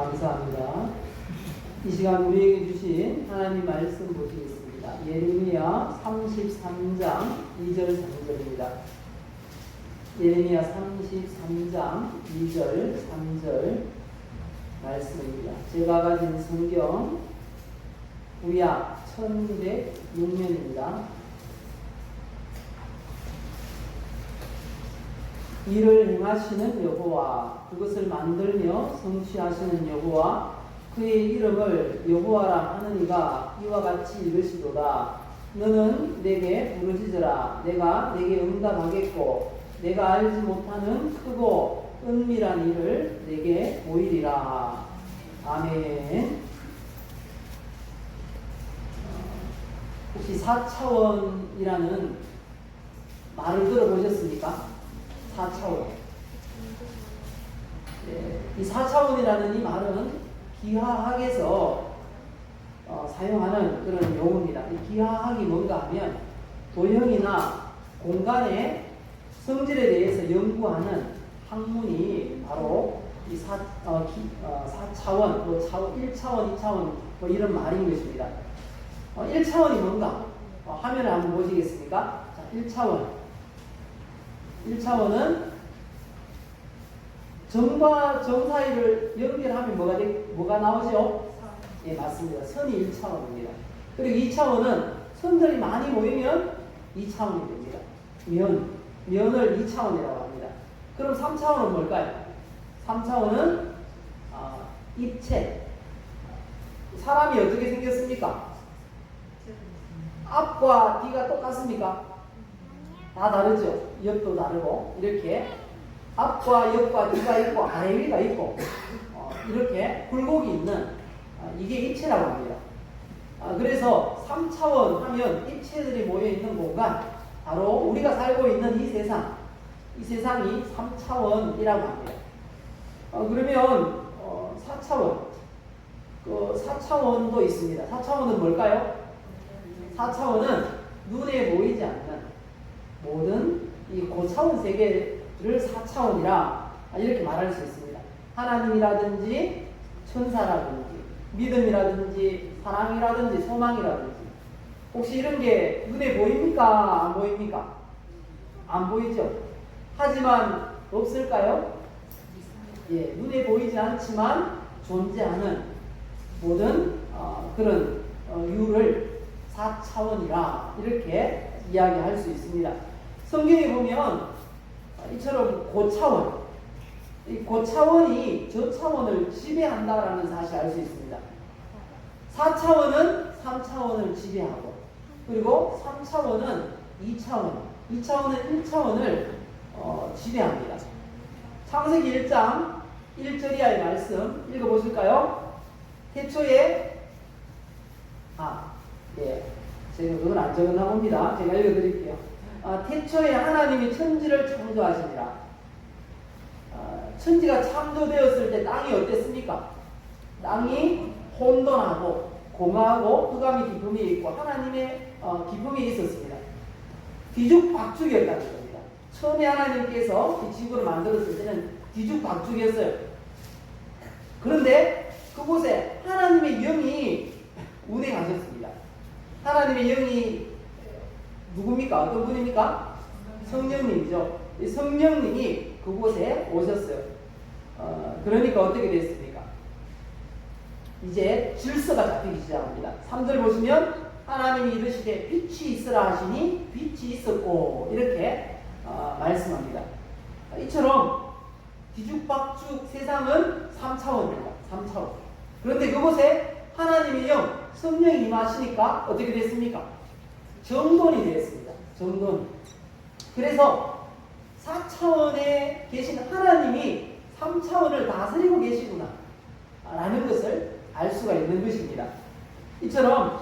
감사합니다. 이 시간 우리에게 주신 하나님 말씀 보시겠습니다. 예레미야 33장 2절 3절입니다. 예레미야 33장 2절 3절 말씀입니다. 제가 가진 성경 구약 1206면입니다. 이를 행하시는 여호와, 그것을 만들며 성취하시는 여호와, 그의 이름을 여호와라 하느니가 이와 같이 이르시도다. 너는 내게 부르짖으라. 내가 내게 응답하겠고 내가 알지 못하는 크고 은밀한 일을 내게 보이리라. 아멘. 혹시 4차원이라는 말을 들어보셨습니까? 4차원. 이 4차원이라는 이 말은 기하학에서 사용하는 그런 용어입니다. 이 기하학이 뭔가 하면 도형이나 공간의 성질에 대해서 연구하는 학문이 바로 이 4차원, 뭐 1차원, 2차원 뭐 이런 말인 것입니다. 1차원이 뭔가? 화면을 한번 보시겠습니까? 자, 1차원은 정과 정 사이를 연결하면 뭐가 나오죠? 예, 맞습니다. 선이 1차원입니다. 그리고 2차원은 선들이 많이 모이면 2차원이 됩니다. 면을 2차원이라고 합니다. 그럼 3차원은 뭘까요? 3차원은 입체. 사람이 어떻게 생겼습니까? 앞과 뒤가 똑같습니까? 다 다르죠. 옆도 다르고 이렇게 앞과 옆과 뒤가 있고 아래 위가 있고 이렇게 굴곡이 있는 이게 입체라고 합니다. 그래서 3차원 하면 입체들이 모여있는 공간, 바로 우리가 살고 있는 이 세상이 3차원이라고 합니다. 그러면 4차원, 4차원도 있습니다. 4차원은 뭘까요? 4차원은 눈에 보이지 않는 모든 이 고차원 세계를 4차원이라 이렇게 말할 수 있습니다. 하나님이라든지 천사라든지 믿음이라든지 사랑이라든지 소망이라든지, 혹시 이런 게 눈에 보입니까? 안 보입니까? 안 보이죠? 하지만 없을까요? 예, 눈에 보이지 않지만 존재하는 모든 그런 유를 4차원이라 이렇게 이야기할 수 있습니다. 성경에 보면 이처럼 고차원, 이 고차원이 저차원을 지배한다라는 사실을 알 수 있습니다. 4차원은 3차원을 지배하고, 그리고 3차원은 2차원은 1차원을 지배합니다. 창세기 1장 1절 이하의 말씀 읽어보실까요? 태초에 제가 그건 안 적었나 봅니다. 제가 읽어드릴게요. 태초에 하나님이 천지를 창조하시니라. 천지가 창조되었을 때 땅이 어땠습니까? 땅이 혼돈하고 공허하고 흑암이 깊음이 있고 하나님의 깊음이 있었습니다. 뒤죽박죽이었다는 겁니다. 처음에 하나님께서 이 지구를 만들었을 때는 뒤죽박죽이었어요. 그런데 그곳에 하나님의 영이 운행하셨습니다. 하나님의 영이 누굽니까? 어떤 분입니까? 성령님이죠. 이 성령님이 그곳에 오셨어요. 그러니까 어떻게 됐습니까? 이제 질서가 잡히기 시작합니다. 3절 보시면 하나님이 이르시되 빛이 있으라 하시니 빛이 있었고 이렇게 말씀합니다. 이처럼 뒤죽박죽 세상은 3차원입니다. 3차원. 그런데 그곳에 하나님의 영, 성령이 임하시니까 어떻게 됐습니까? 정돈이 되었습니다. 정돈. 그래서 4차원에 계신 하나님이 3차원을 다스리고 계시구나 라는 것을 알 수가 있는 것입니다. 이처럼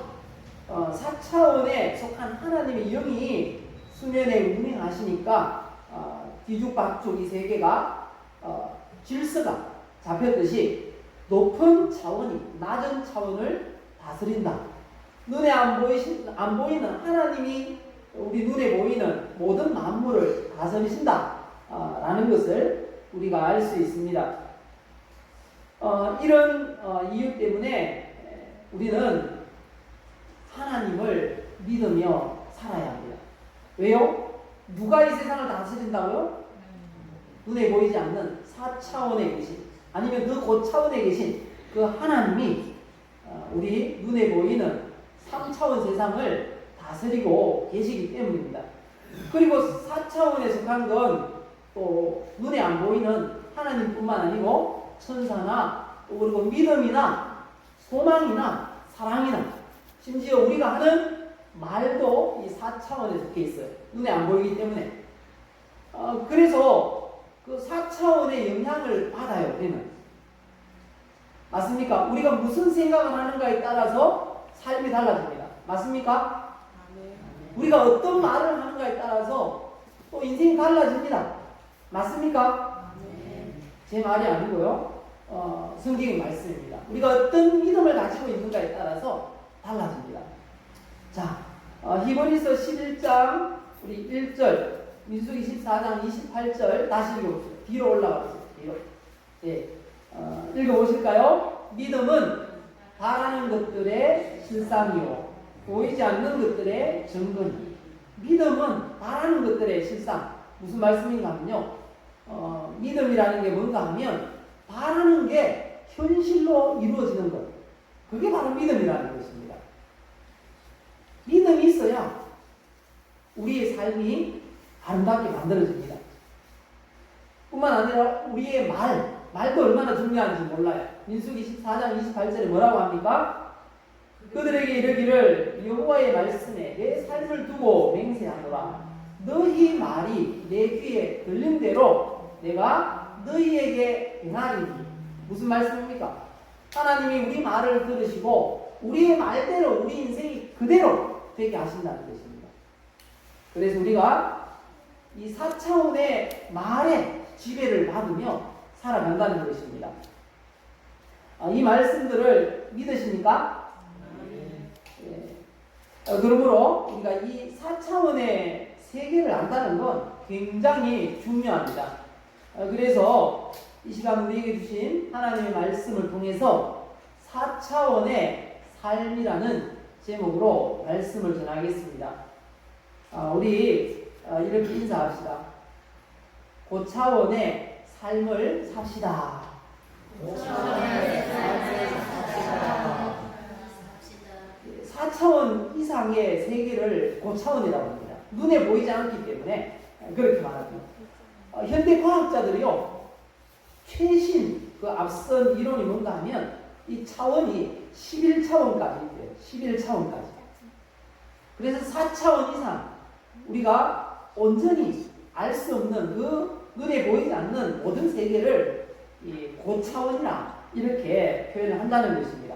4차원에 속한 하나님의 영이 수면에 운행하시니까 뒤죽박죽 이 세계가 질서가 잡혔듯이 높은 차원이 낮은 차원을 다스린다. 눈에 안 보이는 하나님이 우리 눈에 보이는 모든 만물을 다스리신다 라는 것을 우리가 알 수 있습니다. 이런 이유 때문에 우리는 하나님을 믿으며 살아야 합니다. 왜요? 누가 이 세상을 다스린다고요? 눈에 보이지 않는 4차원에 계신, 아니면 그 고차원에 계신 그 하나님이 우리 눈에 보이는 3차원 세상을 다스리고 계시기 때문입니다. 그리고 4차원에 속한 건 또 눈에 안 보이는 하나님뿐만 아니고 천사나 또 그리고 믿음이나 소망이나 사랑이나 심지어 우리가 하는 말도 이 4차원에 속해 있어요. 눈에 안 보이기 때문에. 그래서 그 4차원의 영향을 받아요, 우리는. 맞습니까? 우리가 무슨 생각을 하는가에 따라서 삶이 달라집니다. 맞습니까? 우리가 어떤 말을 하는가에 따라서 또 인생이 달라집니다. 맞습니까? 제 말이 아니고요. 성경의 말씀입니다. 우리가 어떤 믿음을 가지고 있는가에 따라서 달라집니다. 자, 히브리서 11장 우리 1절, 민수기 14장 28절 다시 읽어보세요. 뒤로 올라가보세요. 뒤로. 예, 읽어보실까요? 믿음은 바라는 것들의 실상이요 보이지 않는 것들의 증거니. 믿음은 바라는 것들의 실상. 무슨 말씀인가 하면요, 믿음이라는 게 뭔가 하면 바라는 게 현실로 이루어지는 것, 그게 바로 믿음이라는 것입니다. 믿음이 있어야 우리의 삶이 아름답게 만들어집니다. 뿐만 아니라 우리의 말도 얼마나 중요한지 몰라요. 민수기 14장 28절에 뭐라고 합니까? 그들에게 이르기를 여호와의 말씀에 내 삶을 두고 맹세하노라. 너희 말이 내 귀에 들린 대로 내가 너희에게 행하리니. 무슨 말씀입니까? 하나님이 우리 말을 들으시고 우리의 말대로 우리 인생이 그대로 되게 하신다는 것입니다. 그래서 우리가 이 4차원의 말에 지배를 받으며 살아간다는 것입니다. 이 말씀들을 믿으십니까? 예. 그러므로 우리가 이 4차원의 세계를 안다는 건 굉장히 중요합니다. 그래서 이 시간 우리에게 주신 하나님의 말씀을 통해서 4차원의 삶이라는 제목으로 말씀을 전하겠습니다. 우리 이렇게 인사합시다. 고차원의 삶을 삽시다. 고차원의 삶을 삽시다. 4차원 이상의 세계를 고차원이라고 합니다. 눈에 보이지 않기 때문에 그렇게 말합니다. 현대 과학자들이요, 최신 그 앞선 이론이 뭔가 하면 이 차원이 11차원까지 있대요. 11차원까지. 그래서 4차원 이상 우리가 온전히 알 수 없는 그 눈에 보이지 않는 모든 세계를 이 고차원이라 이렇게 표현을 한다는 것입니다.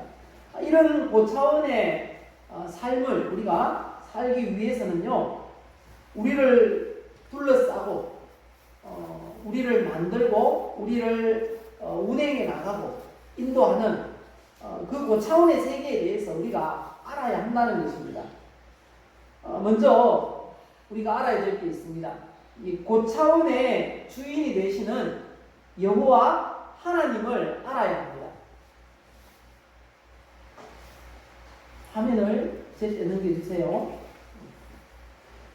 이런 고차원의 삶을 우리가 살기 위해서는요, 우리를 둘러싸고 우리를 만들고 우리를 운행해 나가고 인도하는 그 고차원의 세계에 대해서 우리가 알아야 한다는 것입니다. 먼저 우리가 알아야 될 게 있습니다. 이 고차원의 주인이 되시는 여호와 하나님을 알아야 합니다. 화면을 제때 넘겨주세요.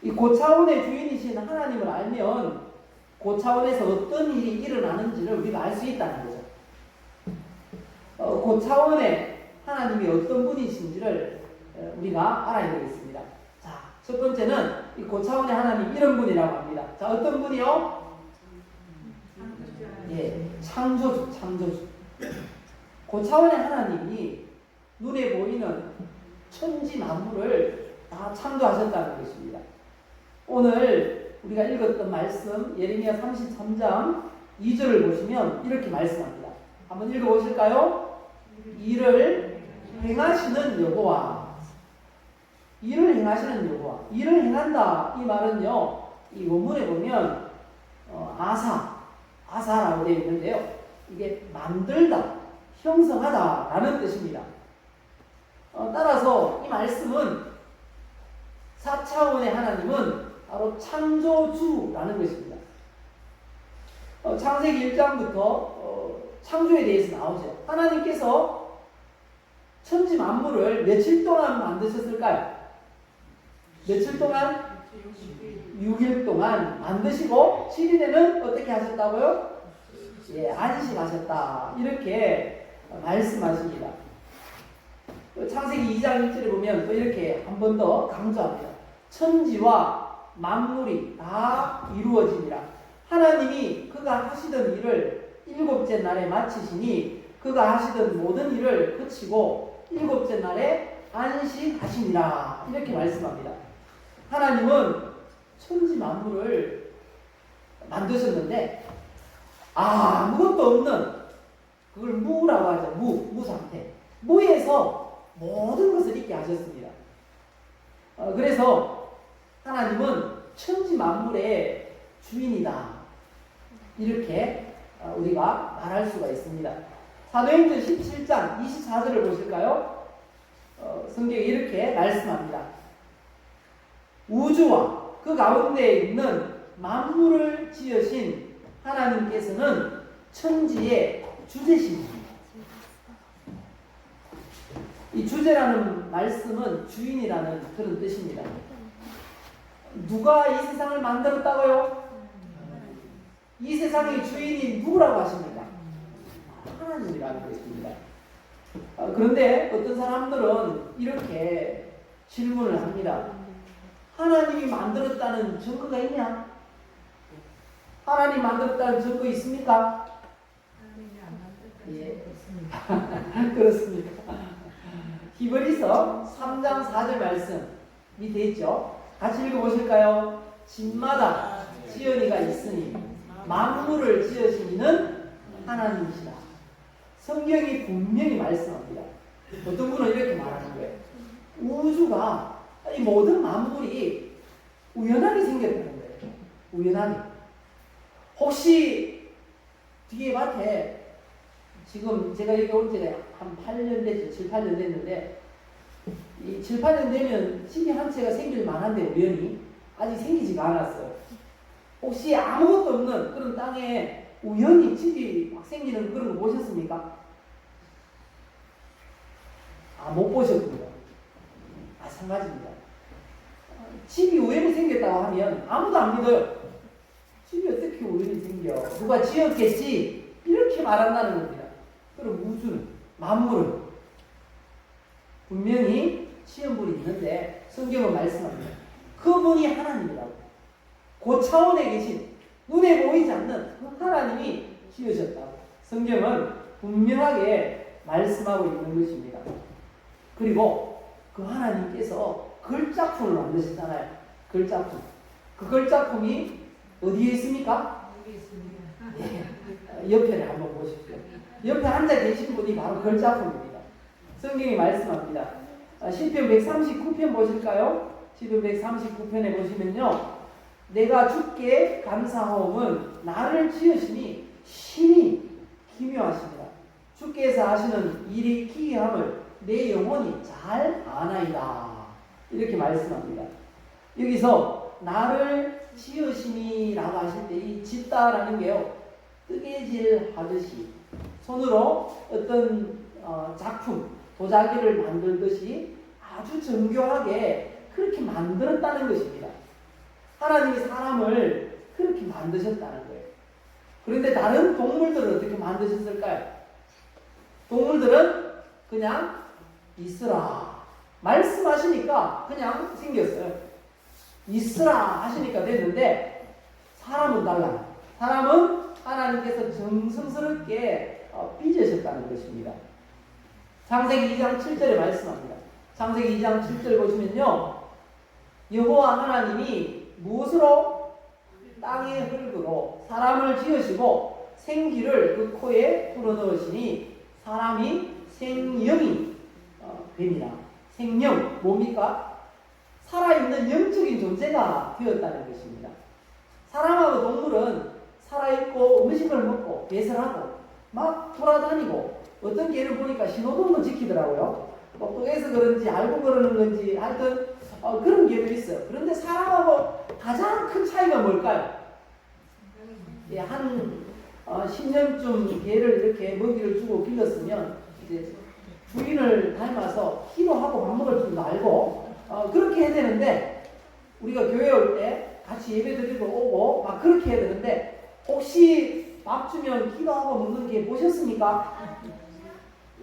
이 고차원의 주인이신 하나님을 알면 고차원에서 어떤 일이 일어나는지를 우리가 알 수 있다는 거죠. 고차원의 하나님이 어떤 분이신지를 우리가 알아야 되겠습니다. 자, 첫 번째는 이 고차원의 하나님 이런 분이라고 합니다. 자, 어떤 분이요? 예, 창조주. 고차원의 하나님이 눈에 보이는 천지 만물을 다 창조하셨다는 것입니다. 오늘 우리가 읽었던 말씀 예레미야 33장 2절을 보시면 이렇게 말씀합니다. 한번 읽어보실까요? 이를 행하시는 여호와. 일을 행하시는 여호와. 일을 행한다. 이 말은요, 이 원문에 보면 아사라고 되어 있는데요, 이게 만들다, 형성하다 라는 뜻입니다. 따라서 이 말씀은 4차원의 하나님은 바로 창조주라는 것입니다. 창세기 1장부터 창조에 대해서 나오죠. 하나님께서 천지 만물을 며칠 동안 만드셨을까요? 며칠 동안? 6일 동안 만드시고 7일에는 어떻게 하셨다고요? 예, 안식하셨다. 이렇게 말씀하십니다. 창세기 2장 1절에 보면 또 이렇게 한 번 더 강조합니다. 천지와 만물이 다 이루어지니라. 하나님이 그가 하시던 일을 일곱째 날에 마치시니 그가 하시던 모든 일을 그치고 일곱째 날에 안식하시니라. 이렇게 말씀합니다. 하나님은 천지 만물을 만드셨는데 아무것도 없는 그걸 무라고 하죠. 무 상태. 무에서 모든 것을 있게 하셨습니다. 그래서 하나님은 천지 만물의 주인이다. 이렇게 우리가 말할 수가 있습니다. 사도행전 17장 24절을 보실까요? 성경에 이렇게 말씀합니다. 우주와 그 가운데 있는 만물을 지으신 하나님께서는 천지의 주제십니다. 이 주제라는 말씀은 주인이라는 그런 뜻입니다. 누가 이 세상을 만들었다고요? 이 세상의 주인이 누구라고 하십니까? 하나님이라는 것입니다. 그런데 어떤 사람들은 이렇게 질문을 합니다. 하나님이 만들었다는 증거가 있냐? 하나님 만들었다는 증거 있습니까? 예. 그렇습니다. 히브리서 3장 4절 말씀 밑에 있죠? 같이 읽어보실까요? 집마다 지연이가 있으니 만물을 지으신 이는 하나님이시라. 성경이 분명히 말씀합니다. 어떤 분은 이렇게 말하는 거예요. 우주가 이 모든 만물이 우연하게 생겼다는 거예요. 우연하게. 혹시 뒤에 밭에 지금 제가 여기 온 지가 한 8년 됐죠. 7, 8년 됐는데 이 7, 8년 되면 집이 한 채가 생길 만한데 우연히 아직 생기지가 않았어요. 혹시 아무것도 없는 그런 땅에 우연히 집이 막 생기는 그런 거 보셨습니까? 못 보셨군요. 마찬가지입니다. 집이 우연히 생겼다고 하면 아무도 안 믿어요. 집이 어떻게 우연히 생겨? 누가 지었겠지? 이렇게 말한다는 겁니다. 그럼 우주는, 만물은 분명히 시험분이 있는데 성경은 말씀합니다. 그분이 하나님이라고. 그 차원에 계신 눈에 보이지 않는 그 하나님이 지으셨다고 성경은 분명하게 말씀하고 있는 것입니다. 그리고 그 하나님께서 글작품을 만드셨잖아요. 글작품. 그 글작품이 어디에 있습니까? 여기 있습니다. 예. 옆에를 한번 보십시오. 옆에 앉아 계신 분이 바로 글작품입니다. 성경이 말씀합니다. 시편 139편 보실까요? 시편 139편에 보시면요. 내가 주께 감사하옵은 나를 지으시니 심히 기묘하십니다. 주께서 하시는 일이 기이함을 내 영혼이 잘 아나이다. 이렇게 말씀합니다. 여기서 나를 지으시니라고 하실 때 이 짓다라는 게요. 뜨개질 하듯이 손으로 어떤 작품, 도자기를 만들듯이 아주 정교하게 그렇게 만들었다는 것입니다. 하나님이 사람을 그렇게 만드셨다는 거예요. 그런데 다른 동물들은 어떻게 만드셨을까요? 동물들은 그냥 있으라 말씀하시니까 그냥 생겼어요. 있으라 하시니까 됐는데 사람은 달라요. 사람은 하나님께서 정성스럽게 빚으셨다는 것입니다. 창세기 2장 7절에 말씀합니다. 창세기 2장 7절 보시면요. 여호와 하나님이 무엇으로? 땅의 흙으로 사람을 지으시고 생기를 그 코에 불어넣으시니 사람이 생명이 됩니다. 생명 뭡니까? 살아있는 영적인 존재가 되었다는 것입니다. 사람하고 동물은 살아있고 음식을 먹고 배설하고 막 돌아다니고 어떤 개를 보니까 신호등도 지키더라고요. 똑똑해서 그런지 알고 그러는 건지 하여튼 그런 개도 있어요. 그런데 사람하고 가장 큰 차이가 뭘까요? 한 10년쯤 개를 이렇게 먹이를 주고 길렀으면 이제 주인을 닮아서 기도하고 밥 먹을 줄도 알고 그렇게 해야 되는데 우리가 교회 올 때 같이 예배 드리고 오고 막 그렇게 해야 되는데 혹시 밥 주면 기도하고 먹는 게 보셨습니까?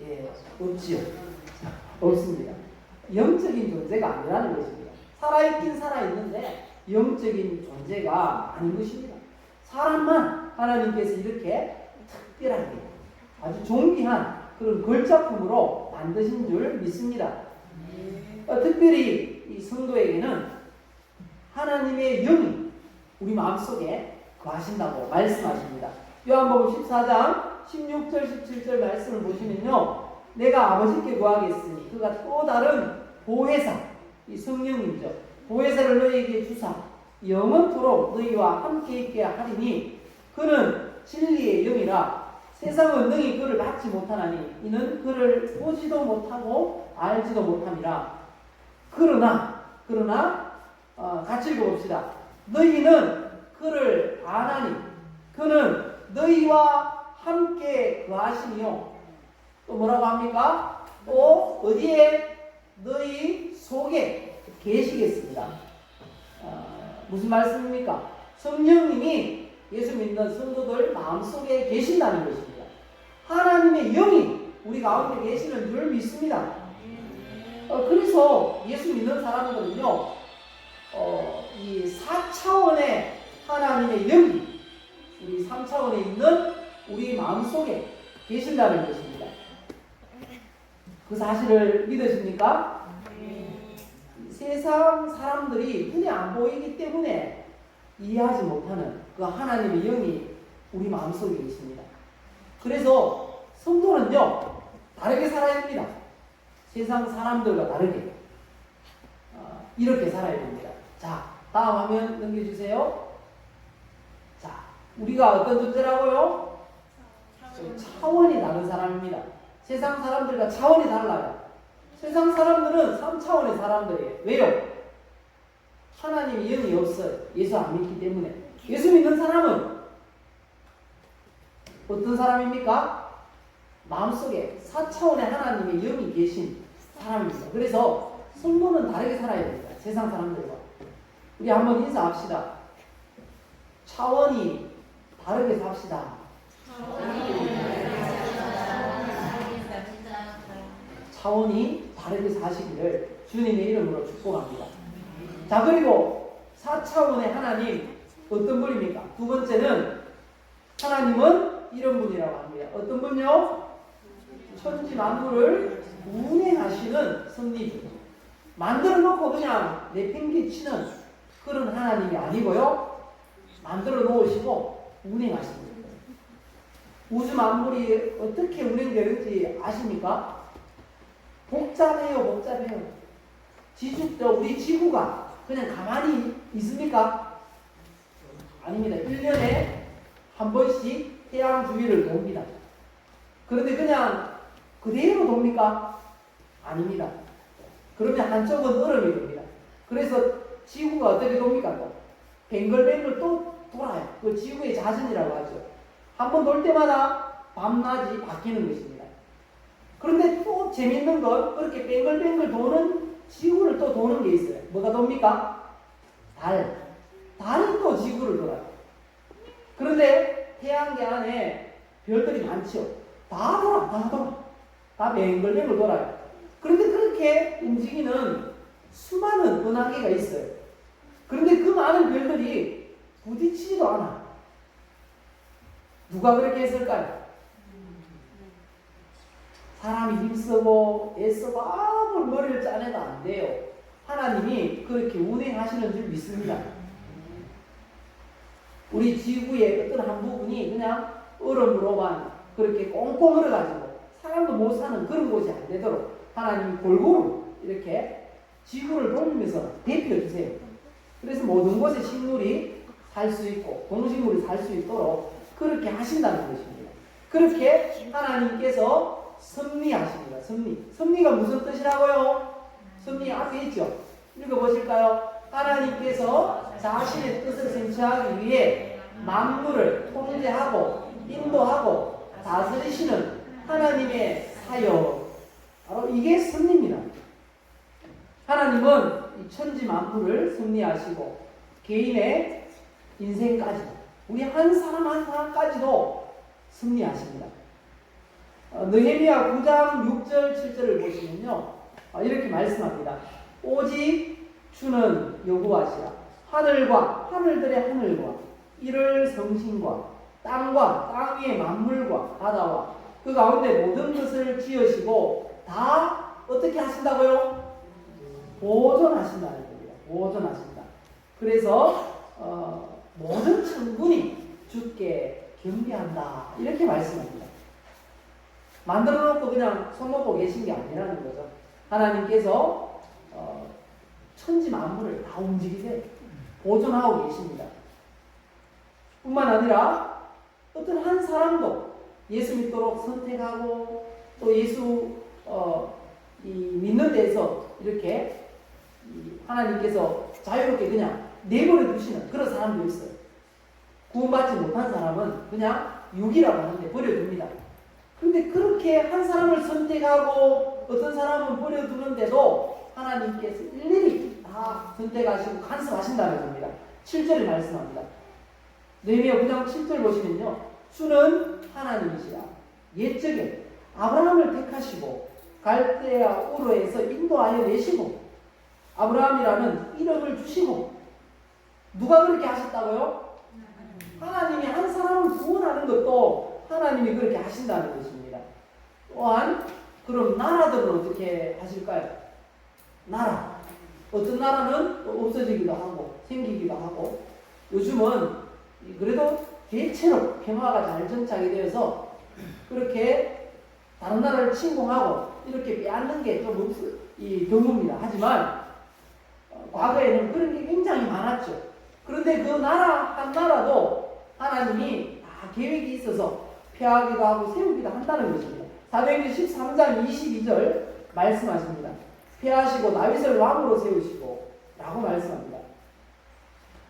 예, 없지요. 없습니다. 영적인 존재가 아니라는 것입니다. 살아있긴 살아있는데 영적인 존재가 아닌 것입니다. 사람만 하나님께서 이렇게 특별하게 아주 존귀한 그런 걸작품으로 만드신 줄 믿습니다. 특별히 이 성도에게는 하나님의 영이 우리 마음속에 거하신다고 말씀하십니다. 요한복음 14장 16절 17절 말씀을 보시면요, 내가 아버지께 구하겠으니 그가 또 다른 보혜사, 이 성령이죠. 보혜사를 너희에게 주사 영원토록 너희와 함께 있게 하리니 그는 진리의 영이라 세상은 능히 그를 받지 못하나니 이는 그를 보지도 못하고 알지도 못함이라. 그러나 같이 읽어봅시다. 너희는 그를 아나니 그는 너희와 함께 거하시며 또 뭐라고 합니까? 또 어디에? 너희 속에 계시겠습니다. 무슨 말씀입니까? 성령님이 예수 믿는 성도들 마음속에 계신다는 것입니다. 하나님의 영이 우리 가운데 계시는 줄 믿습니다. 그래서 예수 믿는 사람들은요, 이 4차원의 하나님의 영이 우리 3차원에 있는 우리 마음속에 계신다는 것입니다. 그 사실을 믿으십니까? 세상 사람들이 눈에 안 보이기 때문에 이해하지 못하는 그 하나님의 영이 우리 마음속에 있습니다. 그래서 성도는요, 다르게 살아야 됩니다. 세상 사람들과 다르게 이렇게 살아야 됩니다. 자, 다음 화면 넘겨주세요. 자, 우리가 어떤 존재라고요? 차원이 다른 사람입니다. 세상 사람들과 차원이 달라요. 세상 사람들은 3차원의 사람들이에요. 왜요? 하나님의 영이 없어요. 예수 안 믿기 때문에. 예수 믿는 사람은 어떤 사람입니까? 마음속에 4차원의 하나님의 영이 계신 사람입니다. 그래서 성도는 다르게 살아야 됩니다. 세상 사람들과. 우리 한번 인사합시다. 차원이 다르게 삽시다. 차원이 다르게 사시기를 주님의 이름으로 축복합니다. 자, 그리고 4차원의 하나님 어떤 분입니까? 두 번째는 하나님은 이런 분이라고 합니다. 어떤 분요? 천지 만물을 운행하시는 섭리주. 만들어 놓고 그냥 내팽개치는 그런 하나님이 아니고요, 만들어 놓으시고 운행하십니다. 우주 만물이 어떻게 운행되는지 아십니까? 복잡해요. 우리 지구가 그냥 가만히 있습니까? 아닙니다. 1년에 한 번씩 태양 주위를 돕니다. 그런데 그냥 그대로 돕니까? 아닙니다. 그러면 한쪽은 얼음이 됩니다. 그래서 지구가 어떻게 돕니까? 또 뱅글뱅글 또 돌아요. 그 지구의 자전이라고 하죠. 한 번 돌 때마다 밤낮이 바뀌는 것입니다. 그런데 또 재밌는 건 그렇게 뱅글뱅글 도는 지구를 또 도는 게 있어요. 뭐가 돕니까? 달은 또 지구를 돌아요. 그런데 태양계 안에 별들이 많죠. 다 돌아. 다 뱅글뱅글 돌아요. 그런데 그렇게 움직이는 수많은 은하계가 있어요. 그런데 그 많은 별들이 부딪히지도 않아. 누가 그렇게 했을까요? 사람이 힘쓰고 애쓰고 아무리 머리를 짜내도 안 돼요. 하나님이 그렇게 운행하시는 줄 믿습니다. 우리 지구의 어떤 한 부분이 그냥 얼음으로만 그렇게 꽁꽁 얼어가지고 사람도 못 사는 그런 곳이 안 되도록 하나님이 골고루 이렇게 지구를 돌리면서 데펴주세요. 그래서 모든 곳에 식물이 살 수 있고 동식물이 살 수 있도록 그렇게 하신다는 것입니다. 그렇게 하나님께서 섭리하십니다. 섭리가 무슨 뜻이라고요? 섭리 앞에 있죠. 읽어보실까요? 하나님께서 자신의 뜻을 성취하기 위해 만물을 통제하고 인도하고 다스리시는 하나님의 사역. 바로 이게 섭리입니다. 하나님은 이 천지 만물을 섭리하시고 개인의 인생까지, 우리 한 사람 한 사람까지도 섭리하십니다. 느헤미야 9장 6절 7절을 보시면요, 이렇게 말씀합니다. 오직 주는 여호와시라. 하늘과 하늘들의 하늘과 이를 성신과 땅과 땅 위의 만물과 바다와 그 가운데 모든 것을 지으시고 다 어떻게 하신다고요? 보존하신다는 겁니다. 보존하신다. 그래서 모든 천군이 주께 경배한다, 이렇게 말씀합니다. 만들어 놓고 그냥 손 놓고 계신 게 아니라는 거죠. 하나님께서 천지 만물을 다 움직이세요. 보존하고 계십니다. 뿐만 아니라 어떤 한 사람도 예수 믿도록 선택하고 또 예수 믿는 데서 이렇게 하나님께서 자유롭게 그냥 내버려 두시는 그런 사람도 있어요. 구원받지 못한 사람은 그냥 육이라고 하는데 버려둡니다. 그런데 그렇게 한 사람을 선택하고 어떤 사람은 버려두는데도 하나님께서 일일이 다 선택하시고 간섭하신다는 겁니다. 7절에 말씀합니다. 느헤미야 9장 7절 보시면요, 주는 하나님이시라. 옛적에 아브라함을 택하시고 갈대아 우르에서 인도하여 내시고 아브라함이라는 이름을 주시고. 누가 그렇게 하셨다고요? 하나님이 한 사람을 구원하는 것도 하나님이 그렇게 하신다는 것입니다. 또한 그럼 나라들은 어떻게 하실까요? 나라, 어떤 나라는 또 없어지기도 하고 생기기도 하고, 요즘은 그래도 대체로 평화가 잘 정착이 되어서 그렇게 다른 나라를 침공하고 이렇게 빼앗는 게 좀 드뭅니다. 하지만 과거에는 그런 게 굉장히 많았죠. 그런데 그 나라 한 나라도 하나님이 다 계획이 있어서 폐하기도 하고 세우기도 한다는 것입니다. 사도행전 13장 22절 말씀하십니다. 폐하시고 다윗을 왕으로 세우시고 라고 말씀합니다.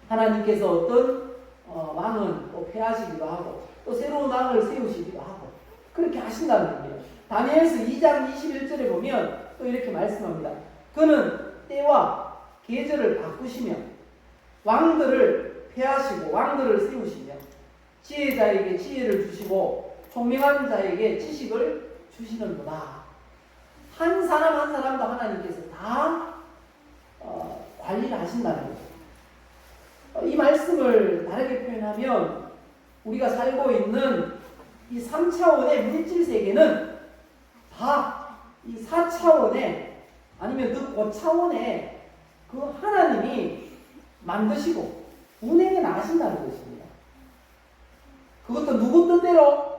하나님께서 어떤 왕은 또 폐하시기도 하고 또 새로운 왕을 세우시기도 하고 그렇게 하신다는 겁니다. 다니엘서 2장 21절에 보면 또 이렇게 말씀합니다. 그는 때와 계절을 바꾸시며 왕들을 폐하시고 왕들을 세우시며 지혜자에게 지혜를 주시고 총명한 자에게 지식을 주시는구나. 한 사람 한 사람도 하나님께서 다 관리를 하신다는 거죠. 이 말씀을 다르게 표현하면 우리가 살고 있는 이 3차원의 물질 세계는 다 이 4차원의 아니면 그 고차원의 그 하나님이 만드시고 운행해 나가신다는 것입니다. 그것도 누구 뜻대로?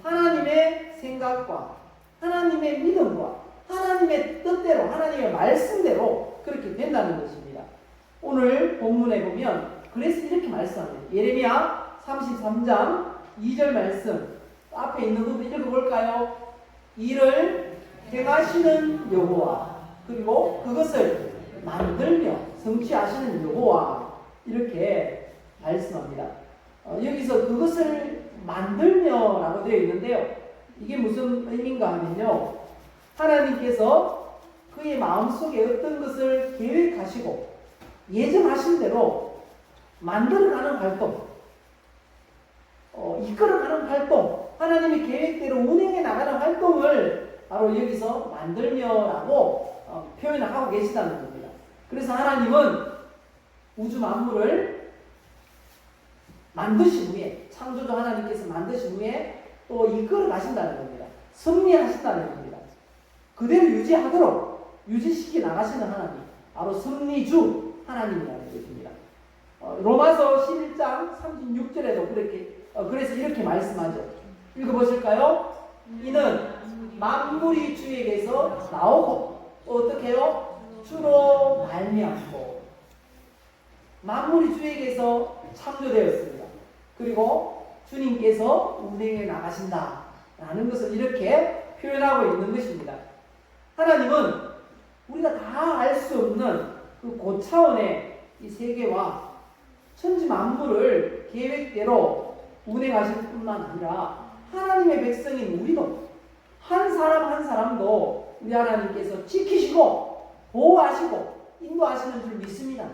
하나님의 생각과 하나님의 믿음과 하나님의 뜻대로, 하나님의 말씀대로 그렇게 된다는 것입니다. 오늘 본문에 보면 그래서 이렇게 말씀합니다. 예레미야 33장 2절 말씀 앞에 있는 부분 읽어볼까요? 이를 행하시는 여호와, 그리고 그것을 만들며 성취하시는 여호와, 이렇게 말씀합니다. 여기서 그것을 만들며 라고 되어 있는데요, 이게 무슨 의미인가 하면요, 하나님께서 그의 마음속에 어떤 것을 계획하시고 예정하신 대로 만들어가는 활동, 이끌어가는 활동, 하나님의 계획대로 운행해 나가는 활동을 바로 여기서 만들며라고 표현을 하고 계시다는 겁니다. 그래서 하나님은 우주 만물을 만드신 후에, 창조주 하나님께서 만드신 후에 또 이끌어 가신다는 겁니다. 섭리하신다는 겁니다. 그대로 유지하도록 유지시켜 나가시는 하나님, 바로 섭리주 하나님이라는 것입니다. 로마서 11장 36절에도 그래서 이렇게 말씀하죠. 읽어보실까요? 이는 만물이 주에게서 나오고 또 어떻게 해요? 주로 말미암고. 만물이 주에게서 창조되었습니다. 그리고 주님께서 운행해 나가신다 라는 것을 이렇게 표현하고 있는 것입니다. 하나님은 우리가 다 알 수 없는 그 고차원의 이 세계와 천지 만물을 계획대로 운행하실 뿐만 아니라 하나님의 백성인 우리도 한 사람 한 사람도 우리 하나님께서 지키시고 보호하시고 인도하시는 줄 믿습니다.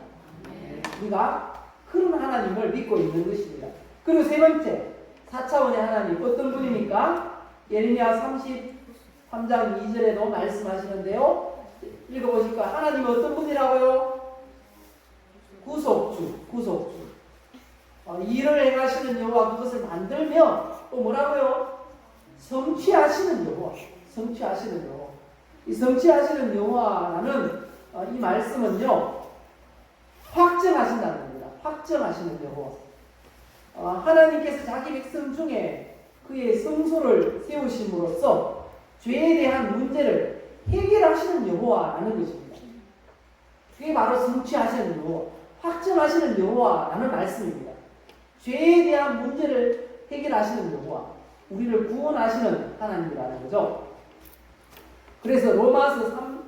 우리가 그런 하나님을 믿고 있는 것입니다. 그리고 세 번째 4차원의 하나님 어떤 분입니까? 예레미야 33장 2절에도 말씀하시는데요. 읽어보실까요? 하나님은 어떤 분이라고요? 구속주. 일을 행하시는 여호와, 그것을 만들며 또 뭐라고요? 성취하시는 여호와. 이 성취하시는 여호와라는 이 말씀은요, 확정하신다는 겁니다. 확정하시는 여호와. 하나님께서 자기 백성 중에 그의 성소를 세우심으로써 죄에 대한 문제를 해결하시는 여호와라는 것입니다. 그게 바로 성취하시는 여호와, 확정하시는 여호와라는 말씀입니다. 죄에 대한 문제를 해결하시는 여호와, 우리를 구원하시는 하나님이라는 거죠. 그래서 로마서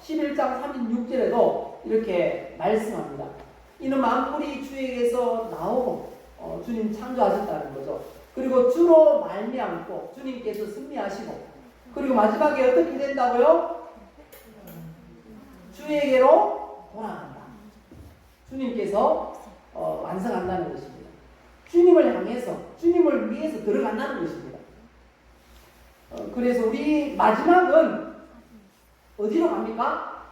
11장 36절에도 이렇게 말씀합니다. 이는 만물이 주에게서 나오고 주님 창조하셨다는 거죠. 그리고 주로 말미암고 주님께서 승리하시고, 그리고 마지막에 어떻게 된다고요? 주에게로 돌아간다. 주님께서 완성한다는 것입니다. 주님을 향해서, 주님을 위해서 들어간다는 것입니다. 그래서 우리 마지막은 어디로 갑니까?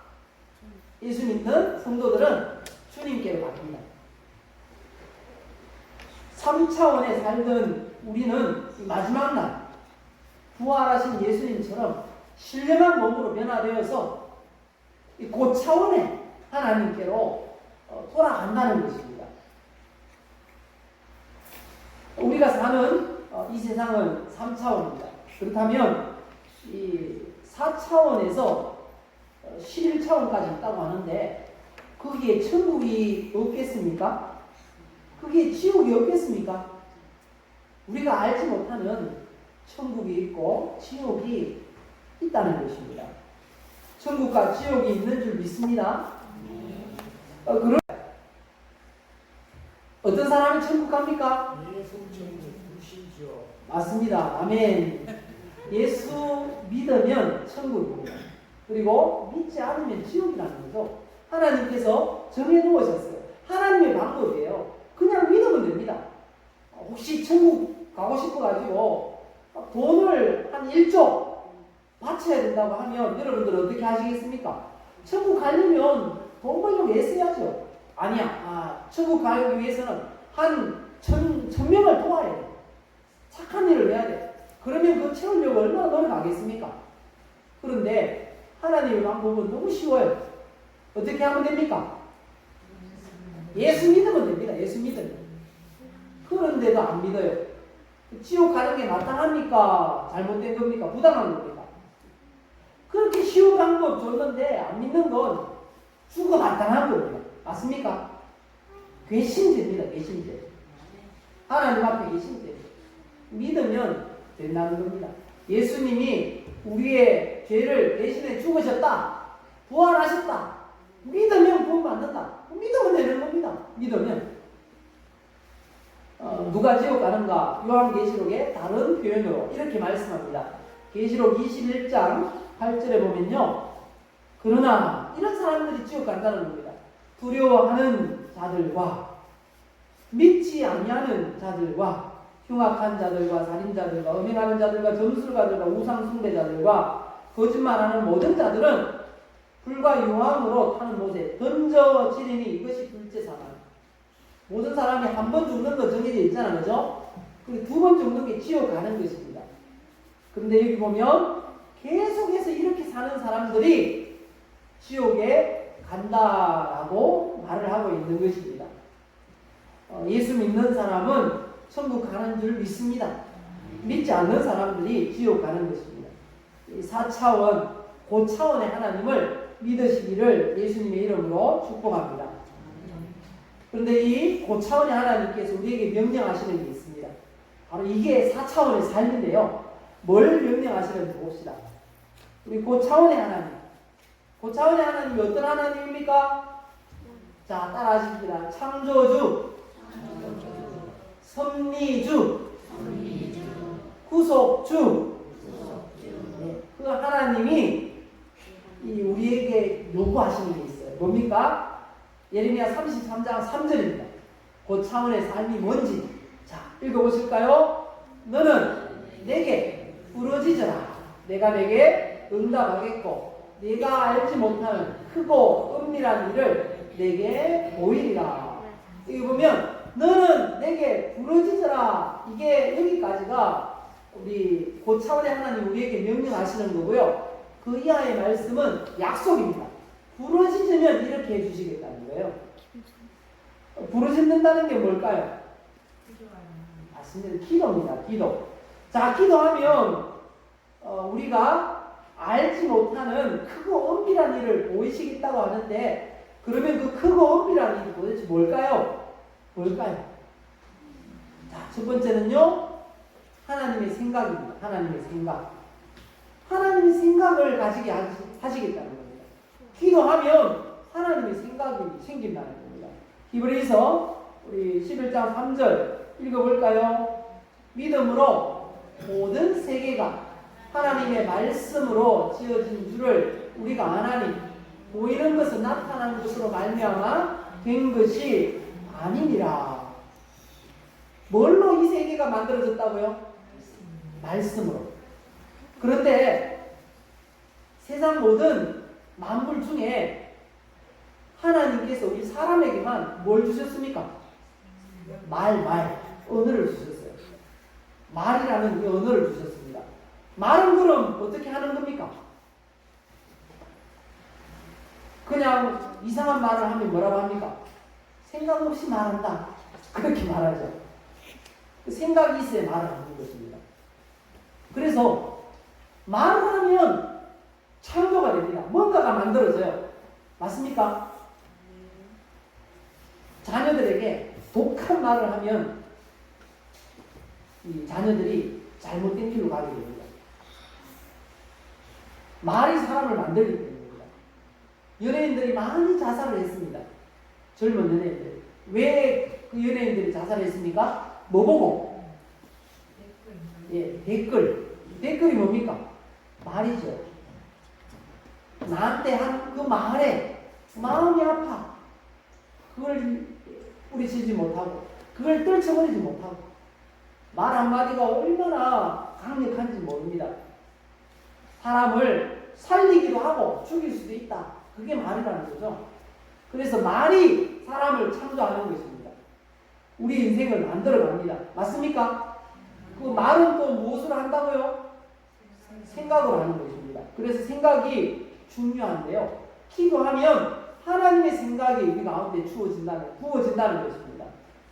예수 믿는 성도들은 주님께로 갑니다. 3차원에 살던 우리는 마지막 날 부활하신 예수님처럼 신령한 몸으로 변화되어서 고차원의 하나님께로 돌아간다는 것입니다. 우리가 사는 이 세상은 3차원입니다. 그렇다면 이 4차원에서 11차원까지 있다고 하는데 거기에 천국이 없겠습니까? 거기에 지옥이 없겠습니까? 우리가 알지 못하는 천국이 있고 지옥이 있다는 것입니다. 천국과 지옥이 있는 줄 믿습니다. 그럼 어떤 사람이 천국 갑니까? 맞습니다. 아멘. 예수 믿으면 천국입니다. 그리고 믿지 않으면 지옥이라는 거죠. 하나님께서 정해놓으셨어요. 하나님의 방법이에요. 그냥 믿으면 됩니다. 혹시 천국 가고 싶어가지고 돈을 한 1조 바쳐야 된다고 하면 여러분들은 어떻게 하시겠습니까? 천국 가려면 돈 벌려고 애써야죠. 아니야. 천국 가기 위해서는 한 1000명을 도와야 돼. 착한 일을 해야 돼. 그러면 그 채우려고 얼마나 노력하겠습니까? 그런데 하나님의 방법은 너무 쉬워요. 어떻게 하면 됩니까? 예수 믿으면 됩니다. 예수 믿으면. 그런데도 안 믿어요. 지옥 가는 게 마땅합니까? 잘못된 겁니까? 부당한 겁니까? 그렇게 쉬운 방법 줬는데 안 믿는 건 죽어 마땅한 겁니다. 맞습니까? 괘씸죄입니다. 괘씸죄. 하나님 앞에 괘씸죄. 믿으면 된다는 겁니다. 예수님이 우리의 죄를 대신해 죽으셨다. 부활하셨다. 믿으면 구원 받는다. 믿으면 되는 겁니다. 믿으면. 누가 지옥 가는가? 요한계시록의 다른 표현으로 이렇게 말씀합니다. 계시록 21장 8절에 보면요. 그러나 이런 사람들이 지옥 간다는 겁니다. 두려워하는 자들과 믿지 아니하는 자들과 흉악한 자들과 살인자들과 음행하는 자들과 점술가들과 우상숭배자들과 거짓말하는 모든 자들은 불과 유황으로 타는 못에 던져지리니 이것이 둘째 사망. 모든 사람이 한 번 죽는 거 정해져 있잖아요. 그죠? 그리고 2번 죽는 게 지옥 가는 것입니다. 그런데 여기 보면 계속해서 이렇게 사는 사람들이 지옥에 간다라고 말을 하고 있는 것입니다. 예수 믿는 사람은 천국 가는 줄 믿습니다. 믿지 않는 사람들이 지옥 가는 것입니다. 4차원, 고차원의 하나님을 믿으시기를 예수님의 이름으로 축복합니다. 그런데 이 고차원의 하나님께서 우리에게 명령하시는 게 있습니다. 바로 이게 4차원의 삶인데요. 뭘 명령하시는지 봅시다. 우리 고차원의 하나님. 고차원의 하나님이 어떤 하나님입니까? 자, 따라 하십니다. 창조주, 섭리주, 구속주. 네, 그 하나님이 우리에게 요구하시는 게 있어요. 뭡니까? 예레미야 33장 3절입니다. 그 차원의 삶이 뭔지. 자, 읽어보실까요? 너는 내게 부르짖으라. 내가 내게 응답하겠고 네가 알지 못하는 크고 은밀한 일을 내게 보이리라. 여기 보면 너는 내게 부르짖으라. 이게 여기까지가 우리 고차원의 하나님 우리에게 명령하시는 거고요. 그 이하의 말씀은 약속입니다. 부르짖으면 이렇게 해주시겠다는 거예요. 부르짖는다는 게 뭘까요? 맞습니다. 기도입니다. 기도. 자, 기도하면 우리가 알지 못하는 크고 은밀한 일을 보이시겠다고 하는데, 그러면 그 크고 은밀한 일이 도대체 뭘까요? 뭘까요? 자, 첫 번째는요, 하나님의 생각입니다. 하나님의 생각. 하나님의 생각을 가지게 하시겠다는 겁니다. 기도하면 하나님의 생각이 생긴다는 겁니다. 히브리서 우리 11장 3절 읽어볼까요? 믿음으로 모든 세계가 하나님의 말씀으로 지어진 줄을 우리가 아나니 보이는 것은 나타나는 것으로 말미암아 된 것이 아니니라. 뭘로 이 세계가 만들어졌다고요? 말씀으로. 그런데 세상 모든 만물 중에 하나님께서 우리 사람에게만 뭘 주셨습니까? 언어를 주셨어요. 말이라는 이 언어를 주셨습니다. 말은 그럼 어떻게 하는 겁니까? 그냥 이상한 말을 하면 뭐라고 합니까? 생각 없이 말한다. 그렇게 말하죠. 생각이 있어야 말을 하는 것입니다. 그래서 말을 하면 창조가 됩니다. 뭔가가 만들어져요. 맞습니까? 자녀들에게 독한 말을 하면 이 자녀들이 잘못된 길로 가게 됩니다. 말이 사람을 만들기 때문입니다. 연예인들이 많이 자살을 했습니다. 젊은 연예인들. 왜 그 연예인들이 자살을 했습니까? 뭐 보고? 댓글. 댓글이 뭡니까? 말이죠. 나한테 한 그 말에 마음이 아파. 그걸 뿌리치지 못하고, 그걸 떨쳐버리지 못하고, 말 한마디가 얼마나 강력한지 모릅니다. 사람을 살리기도 하고 죽일 수도 있다. 그게 말이라는 거죠. 그래서 말이 사람을 창조하는 것입니다. 우리 인생을 만들어갑니다. 맞습니까? 그 말은 또 무엇으로 한다고요? 생각으로 하는 것입니다. 그래서 생각이 중요한데요. 기도하면 하나님의 생각이 우리 가운데 부어진다는 것입니다.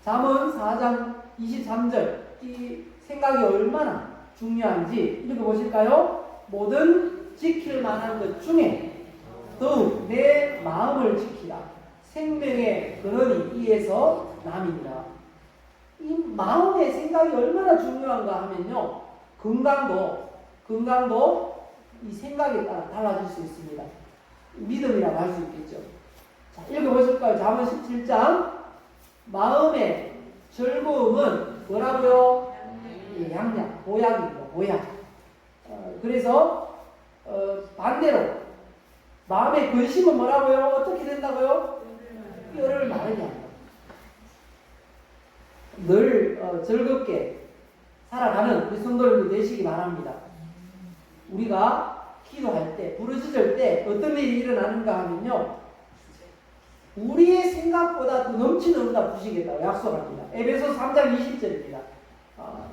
잠언 4장 23절, 이 생각이 얼마나 중요한지 읽어보실까요? 모든 지킬 만한 것 중에 더욱 내 마음을 지키라. 생명의 근원이 이에서 남이니라. 이 마음의 생각이 얼마나 중요한가 하면요, 건강도 이 생각에 따라 달라질 수 있습니다. 믿음이라고 할 수 있겠죠. 자, 읽어보실까요? 잠언 17장. 마음의 즐거움은 뭐라고요? 양약, 보약입니다. 보약. 그래서 반대로 마음의 근심은 뭐라고요? 어떻게 된다고요? 뼈를 마르게 합니다. 늘 즐겁게 살아가는 우리 성도님들 되시기 바랍니다. 우리가 기도할 때, 부르짖을 때 어떤 일이 일어나는가 하면요, 우리의 생각보다 더 넘치는 응답 주시겠다고 약속합니다. 에베소 3장 20절입니다.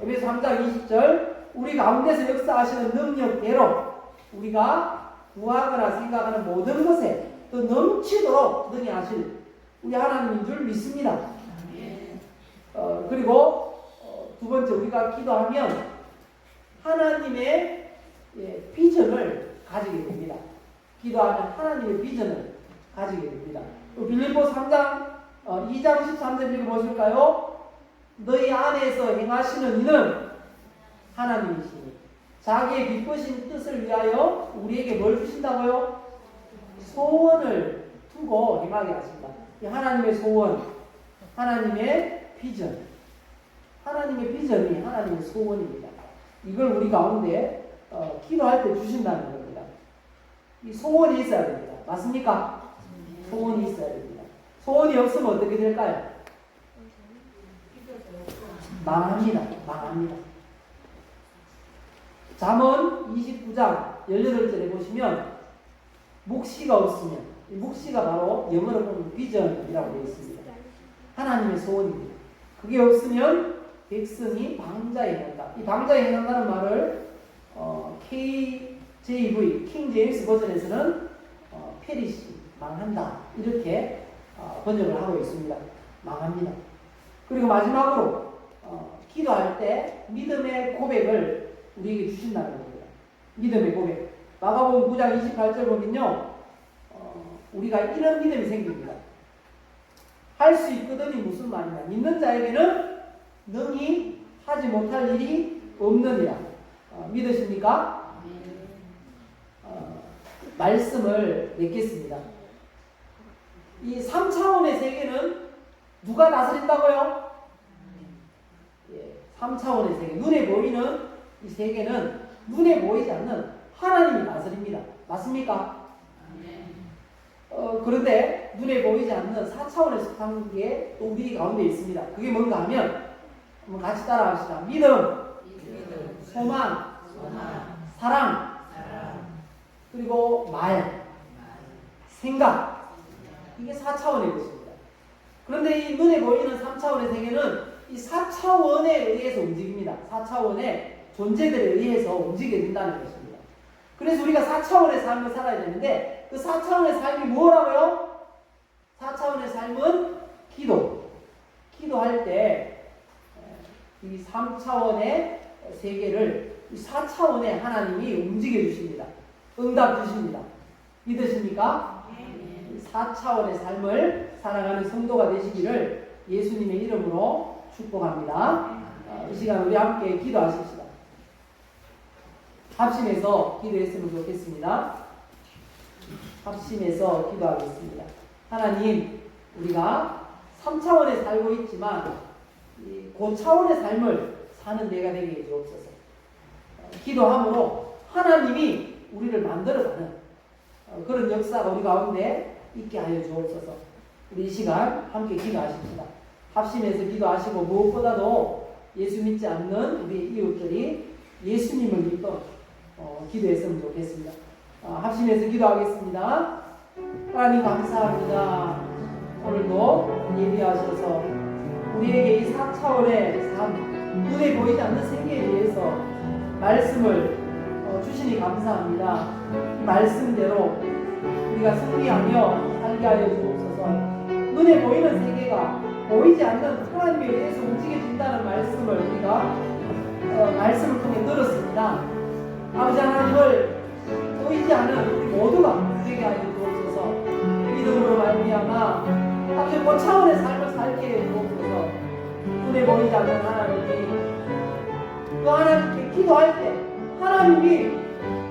에베소 3장 20절, 우리 가운데서 역사하시는 능력대로 우리가 구하거나 생각하는 모든 것에 더 넘치도록 능히 하실 우리 하나님인 줄 믿습니다. 그리고 두 번째, 우리가 기도하면 하나님의 비전을 가지게 됩니다. 기도하면 하나님의 비전을 가지게 됩니다. 빌립보 3장 2장 13절 읽어보실까요? 너희 안에서 행하시는 이는 하나님이시니 자기의 기쁘신 뜻을 위하여 우리에게 뭘 주신다고요? 소원을 두고 행하게 하신다. 하나님의 소원, 하나님의 비전, 하나님의 비전이 하나님의 소원입니다. 이걸 우리 가운데 기도할 때 주신다는 겁니다. 이 소원이 있어야 됩니다. 맞습니까? 소원이 있어야 됩니다. 소원이 없으면 어떻게 될까요? 망합니다. 망합니다. 잠언 29장 18절에 보시면 묵시가 없으면, 묵시가 바로 영어로 보면 비전이라고 되어 있습니다. 하나님의 소원입니다. 그게 없으면 백성이 방자에 행한다. 이 방자에 행한다는 말을 KJV, 킹 제임스 버전에서는 페리시, 망한다. 이렇게 번역을 하고 있습니다. 망합니다. 그리고 마지막으로 기도할 때 믿음의 고백을 우리에게 주신다는 겁니다. 믿음의 고백. 마가복음 9장 28절 보면요, 우리가 이런 믿음이 생깁니다. 할 수 있거든이 무슨 말이냐? 믿는 자에게는 능히 하지 못할 일이 없느니라. 믿으십니까? 말씀을 맺겠습니다. 이 3차원의 세계는 누가 다스린다고요? 3차원의 세계, 눈에 보이는 이 세계는 눈에 보이지 않는 하나님이 다스립니다. 맞습니까? 그런데 눈에 보이지 않는 4차원의 속한 게 또 우리 가운데 있습니다. 그게 뭔가 하면 한번 같이 따라합시다. 믿음, 소망, 사랑, 그리고 말, 생각. 이게 4차원의 것입니다. 그런데 이 눈에 보이는 3차원의 세계는 이 4차원에 의해서 움직입니다. 4차원의 존재들에 의해서 움직여진다는 것입니다. 그래서 우리가 4차원의 삶을 살아야 되는데 그 4차원의 삶이 뭐라고요? 4차원의 삶은 기도. 기도할 때 이 3차원의 세계를 이 4차원의 하나님이 움직여 주십니다. 응답 주십니다. 믿으십니까? 4차원의 삶을 살아가는 성도가 되시기를 예수님의 이름으로 축복합니다. 이 시간 우리 함께 기도하십시다. 합심해서 기도했으면 좋겠습니다. 합심해서 기도하겠습니다. 하나님, 우리가 3차원에 살고 있지만 이 고차원의 삶을 사는 내가 되게 해주옵소서. 기도함으로 하나님이 우리를 만들어가는 그런 역사가 우리 가운데 있게 하여 주옵소서. 우리 이 시간 함께 기도하십시다. 합심해서 기도하시고 무엇보다도 예수 믿지 않는 우리 이웃들이 예수님을 믿고 기도했으면 좋겠습니다. 합심해서 기도하겠습니다. 하나님 감사합니다. 오늘도 예비하셔서 우리에게 이 4차원의 삶, 눈에 보이지 않는 세계에 대해서 말씀을 주시니 감사합니다. 이 말씀대로 우리가 승리하며 살게 하여 주옵소서. 눈에 보이는 세계가 보이지 않는 하나님에 의해서 움직여진다는 말씀을 우리가 말씀을 통해 들었습니다. 아버지 하나님을 보이지 않은 우리 모두가 되게 하여 주옵소서. 믿음으로 말미암아 아버지 고차원의 삶을 살게 해 주옵소서. 눈에 보이지 않는 하나님이 그 하나님께 기도할 때 하나님이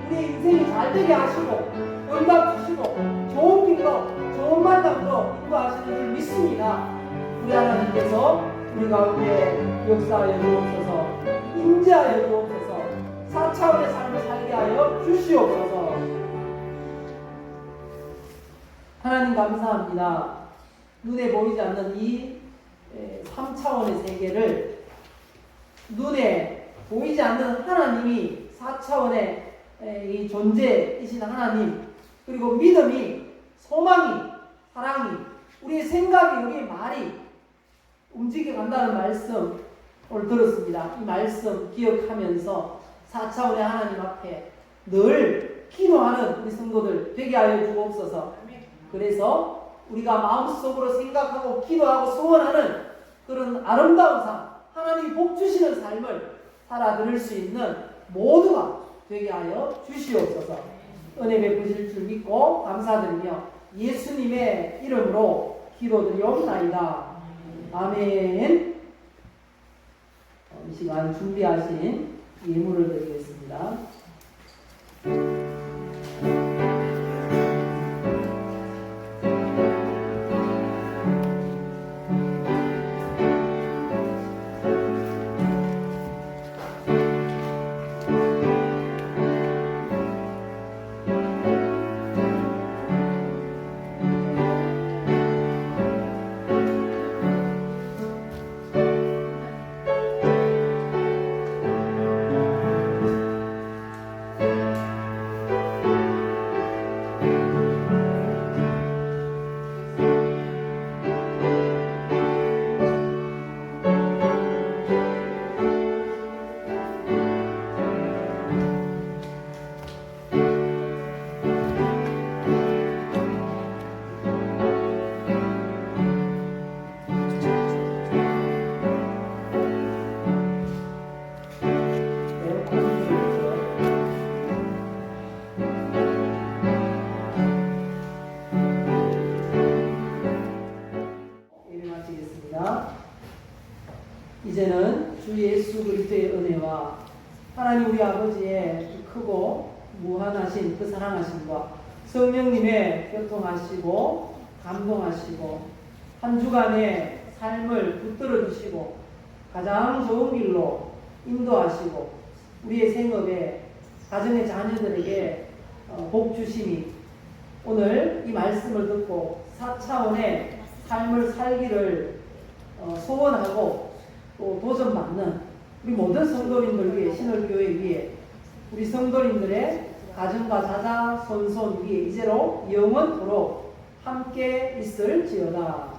우리 인생이 잘 되게 하시고 응답 주시고 좋은 길로 좋은 만남으로 인도하시는 줄 믿습니다. 우리 하나님께서 우리 가운데 역사하여 주옵소서. 인지하여 주옵소서. 4차원의 삶을 살게 하여 주시옵소서. 하나님 감사합니다. 눈에 보이지 않는 이 3차원의 세계를 눈에 보이지 않는 하나님이 4차원의 이 존재이신 하나님, 그리고 믿음이, 소망이, 사랑이, 우리의 생각이, 우리의 말이 움직여 간다는 말씀 오늘 들었습니다. 이 말씀 기억하면서 4차원의 하나님 앞에 늘 기도하는 우리 성도들 되게 하여 주옵소서. 그래서 우리가 마음속으로 생각하고 기도하고 소원하는 그런 아름다운 삶, 하나님이 복 주시는 삶을 살아들을 수 있는 모두가 되게 하여 주시옵소서. 은혜 베푸실 줄 믿고 감사드리며 예수님의 이름으로 기도드리옵나이다. 아멘. 이 시간 준비하신 예물을 드리겠습니다. 사랑하는 주 예수 그리스도의 은혜와 하나님 우리 아버지의 크고 무한하신 그 사랑하심과 성령님의 교통하시고 감동하시고 한 주간의 삶을 붙들어 주시고 가장 좋은 길로 인도하시고 우리의 생업에 가정의 자녀들에게 복 주시니 오늘 이 말씀을 듣고 4차원의 삶을 살기를 소원하고 또 도전받는 우리 모든 성도님들 위해 신월교회 위해 우리 성도님들의 가정과 자자 손손 위에 이제로 영원토록 함께 있을지어다.